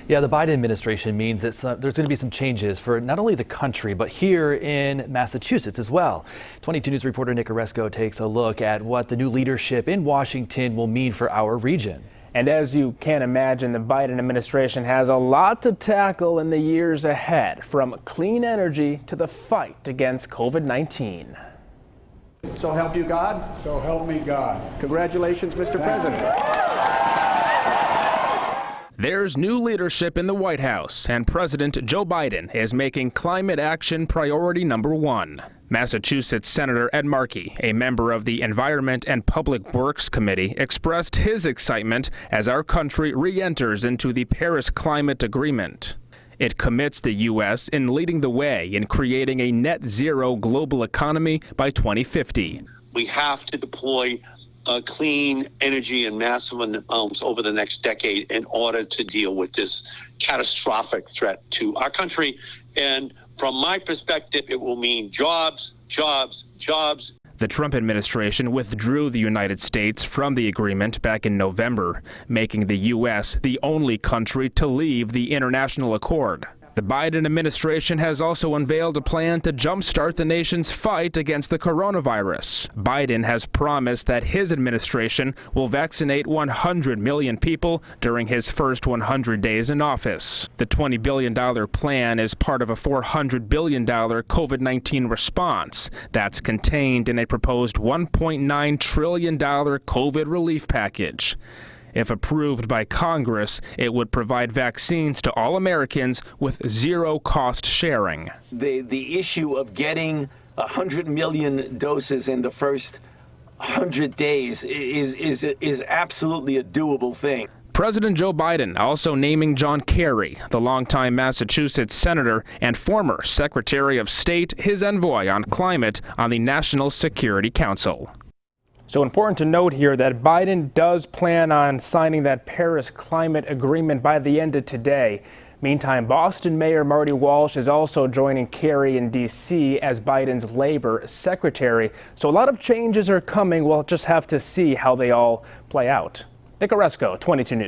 Yeah, the Biden administration means that there's going to be some changes for not only the country, but here in Massachusetts as well. 22 News reporter Nick Oresco takes a look at what the new leadership in Washington will mean for our region. And as you can imagine, the Biden administration has a lot to tackle in the years ahead, from clean energy to the fight against COVID-19. So help you God? So help me God. Congratulations, Mr. President. There's new leadership in the White House, and President Joe Biden is making climate action priority number one. Massachusetts Senator Ed Markey, a member of the Environment and Public Works Committee, expressed his excitement as our country re-enters into the Paris Climate Agreement. It commits the U.S. in leading the way in creating a net zero global economy by 2050. We have to deploy clean energy in massive amounts over the next decade in order to deal with this catastrophic threat to our country. And from my perspective, it will mean jobs, jobs, jobs. The Trump administration withdrew the United States from the agreement back in November, making the U.S. the only country to leave the international accord. The Biden administration has also unveiled a plan to jumpstart the nation's fight against the coronavirus. Biden has promised that his administration will vaccinate 100 million people during his first 100 days in office. The $20 billion plan is part of a $400 billion COVID-19 response that's contained in a proposed $1.9 trillion COVID relief package. If approved by Congress, it would provide vaccines to all Americans with zero cost sharing. The issue of getting 100 million doses in the first 100 days is absolutely a doable thing. President Joe Biden also naming John Kerry, the longtime Massachusetts senator and former Secretary of State, his envoy on climate on the National Security Council. So important to note here that Biden does plan on signing that Paris Climate Agreement by the end of today. Meantime, Boston Mayor Marty Walsh is also joining Kerry in D.C. as Biden's labor secretary. So a lot of changes are coming. We'll just have to see how they all play out. Nick Oresco, 22 News.